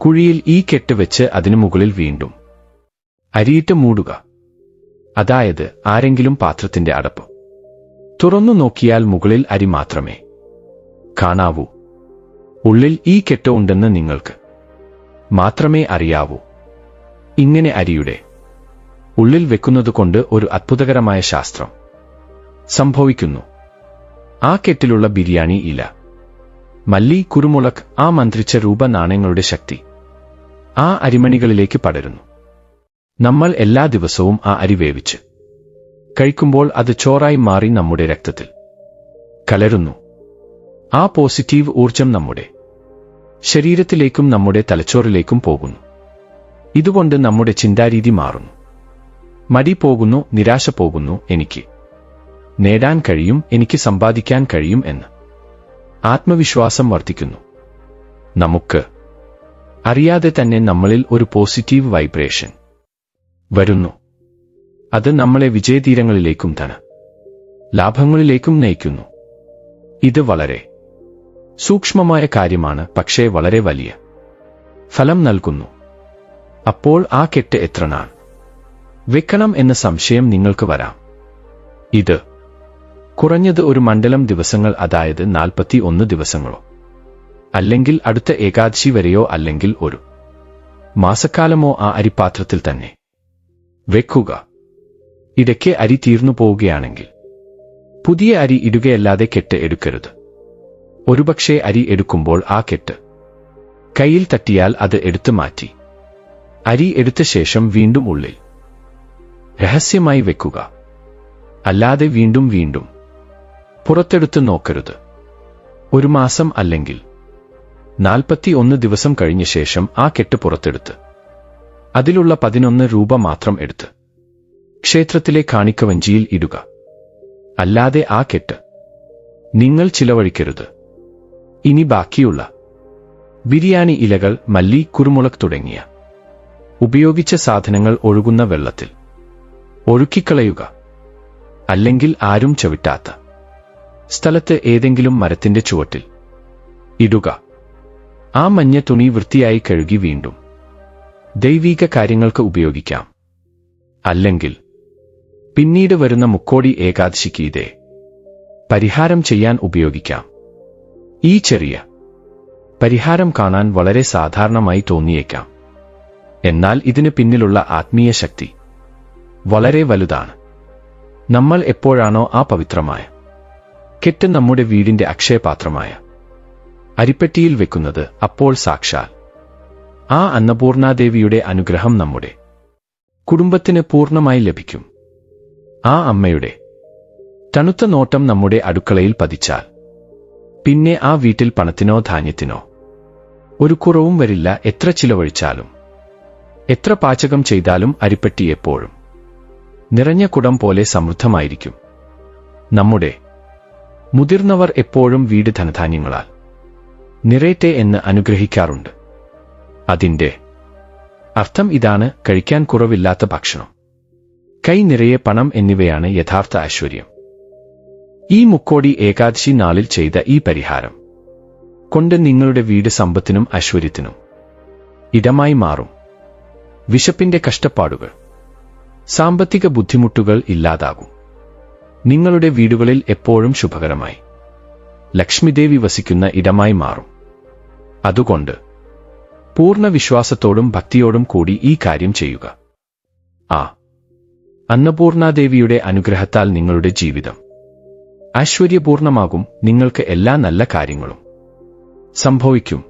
കുഴിയിൽ ഈ കെട്ട് വെച്ച് അതിനു മുകളിൽ വീണ്ടും അരിയിട്ട് മൂടുക. അതായത് ആരെങ്കിലും പാത്രത്തിന്റെ അടപ്പ് തുറന്നു നോക്കിയാൽ മുകളിൽ അരി മാത്രമേ കാണാവൂ. ഉള്ളിൽ ഈ കെട്ട് ഉണ്ടെന്ന് നിങ്ങൾക്ക് മാത്രമേ അറിയാവൂ. ഇങ്ങനെ അരിയുടെ ഉള്ളിൽ വെക്കുന്നതുകൊണ്ട് ഒരു അത്ഭുതകരമായ ശാസ്ത്രം സംഭവിക്കുന്നു. ആ കെട്ടിലുള്ള ബിരിയാണി ഇല, മല്ലി, കുരുമുളക്, ആ മന്ത്രിച്ച രൂപ നാണയങ്ങളുടെ ശക്തി ആ അരിമണികളിലേക്ക് പടരുന്നു. നമ്മൾ എല്ലാ ദിവസവും ആ അരി വേവിച്ച് കഴിക്കുമ്പോൾ അത് ചോറായി മാറി നമ്മുടെ രക്തത്തിൽ കലരുന്നു. ആ പോസിറ്റീവ് ഊർജം നമ്മുടെ ശരീരത്തിലേക്കും നമ്മുടെ തലച്ചോറിലേക്കും പോകുന്നു. ഇതുകൊണ്ട് നമ്മുടെ ചിന്താരീതി മാറുന്നു. മടി പോകുന്നു, നിരാശ പോകുന്നു. എനിക്ക് നേടാൻ കഴിയും, എനിക്ക് സമ്പാദിക്കാൻ കഴിയും എന്ന് ആത്മവിശ്വാസം വർദ്ധിക്കുന്നു. നമുക്ക് അറിയാതെ തന്നെ നമ്മളിൽ ഒരു പോസിറ്റീവ് വൈബ്രേഷൻ വരുന്നു. അത് നമ്മളെ വിജയതീരങ്ങളിലേക്കും ലാഭങ്ങളിലേക്കും നയിക്കുന്നു. ഇത് വളരെ സൂക്ഷ്മമായ കാര്യമാണ്, പക്ഷേ വളരെ വലിയ ഫലം നൽകുന്നു. അപ്പോൾ ആ കെട്ട് എത്ര നാൾ വെക്കണം എന്ന സംശയം നിങ്ങൾക്ക് വരാം. ഇത് കുറഞ്ഞത് ഒരു മണ്ഡലം ദിവസങ്ങൾ, അതായത് 41 ദിവസങ്ങളോ അല്ലെങ്കിൽ അടുത്ത ഏകാദശി വരെയോ അല്ലെങ്കിൽ ഒരു മാസക്കാലമോ ആ അരിപാത്രത്തിൽ തന്നെ വെക്കുക. ഇടയ്ക്ക് അരി തീർന്നു പോവുകയാണെങ്കിൽ പുതിയ അരി ഇടുകയല്ലാതെ കെട്ട് എടുക്കരുത്. ഒരുപക്ഷെ അരി എടുക്കുമ്പോൾ ആ കെട്ട് കയ്യിൽ തട്ടിയാൽ അത് എടുത്തു മാറ്റി അരി എടുത്ത ശേഷം വീണ്ടും ഉള്ളിൽ രഹസ്യമായി വെക്കുക. അല്ലാതെ വീണ്ടും പുറത്തെടുത്ത് നോക്കരുത്. ഒരു മാസം അല്ലെങ്കിൽ 41 ദിവസം കഴിഞ്ഞ ശേഷം ആ കെട്ട് പുറത്തെടുത്ത് അതിലുള്ള 11 രൂപ മാത്രം എടുത്ത് ക്ഷേത്രത്തിലെ കാണിക്കവഞ്ചിയിൽ ഇടുക. അല്ലാതെ ആ കെട്ട് നിങ്ങൾ ചിലവഴിക്കരുത്. ഇനി ബാക്കിയുള്ള ബിരിയാണി ഇലകൾ, മല്ലി, കുരുമുളക് തുടങ്ങിയ ഉപയോഗിച്ച സാധനങ്ങൾ ഒഴുകുന്ന വെള്ളത്തിൽ ഒഴുക്കിക്കളയുക. അല്ലെങ്കിൽ ആരും ചവിട്ടാത്ത സ്ഥലത്ത് ഏതെങ്കിലും മരത്തിന്റെ ചുവട്ടിൽ ഇടുക. ആ മഞ്ഞ തുണി വൃത്തിയായി കഴുകി വീണ്ടും ദൈവീക കാര്യങ്ങൾക്ക് ഉപയോഗിക്കാം. അല്ലെങ്കിൽ പിന്നീട് വരുന്ന മുക്കോടി ഏകാദശിക്ക് ഇതേ പരിഹാരം ചെയ്യാൻ ഉപയോഗിക്കാം. ഈ ചെറിയ പരിഹാരം കാണാൻ വളരെ സാധാരണമായി തോന്നിയേക്കാം, എന്നാൽ ഇതിന് പിന്നിലുള്ള ആത്മീയ ശക്തി വളരെ വലുതാണ്. നമ്മൾ എപ്പോഴാണോ ആ പവിത്രമായ കെട്ട് നമ്മുടെ വീടിന്റെ അക്ഷയപാത്രമായ അരിപ്പെട്ടിയിൽ വെക്കുന്നത്, അപ്പോൾ സാക്ഷാൽ ആ അന്നപൂർണാദേവിയുടെ അനുഗ്രഹം നമ്മുടെ കുടുംബത്തിന് പൂർണ്ണമായി ലഭിക്കും. ആ അമ്മയുടെ തണുത്ത നോട്ടം നമ്മുടെ അടുക്കളയിൽ പതിച്ചാൽ പിന്നെ ആ വീട്ടിൽ പണത്തിനോ ധാന്യത്തിനോ ഒരു കുറവും വരില്ല. എത്ര ചിലവഴിച്ചാലും എത്ര പാചകം ചെയ്താലും അരിപ്പെട്ടി എപ്പോഴും നിറഞ്ഞ കുടം പോലെ സമൃദ്ധമായിരിക്കും. നമ്മുടെ മുതിർന്നവർ എപ്പോഴും വീട് ധനധാന്യങ്ങളാൽ നിറയട്ടെ എന്ന് അനുഗ്രഹിക്കാറുണ്ട്. അതിന്റെ അർത്ഥം ഇതാണ്: കഴിക്കാൻ കുറവില്ലാത്ത ഭക്ഷണം, കൈ നിറയെ പണം എന്നിവയാണ് യഥാർത്ഥ ഐശ്വര്യം. ഈ മുക്കോടി ഏകാദശി നാളിൽ ചെയ്ത ഈ പരിഹാരം കൊണ്ട് നിങ്ങളുടെ വീട് സമ്പത്തിനും ഐശ്വര്യത്തിനും ഇടമായി മാറും. വിശപ്പിന്റെ കഷ്ടപ്പാടുകൾ, സാമ്പത്തിക ബുദ്ധിമുട്ടുകൾ ഇല്ലാതാകും. നിങ്ങളുടെ വീടുകളിൽ എപ്പോഴും ശുഭകരമായി ലക്ഷ്മിദേവി വസിക്കുന്ന ഇടമായി മാറും. അതുകൊണ്ട് പൂർണ്ണ വിശ്വാസത്തോടും ഭക്തിയോടും കൂടി ഈ കാര്യം ചെയ്യുക. ആ അന്നപൂർണാദേവിയുടെ അനുഗ്രഹത്താൽ നിങ്ങളുടെ ജീവിതം ഐശ്വര്യപൂർണമാകും. നിങ്ങൾക്ക് എല്ലാ നല്ല കാര്യങ്ങളും സംഭവിക്കും.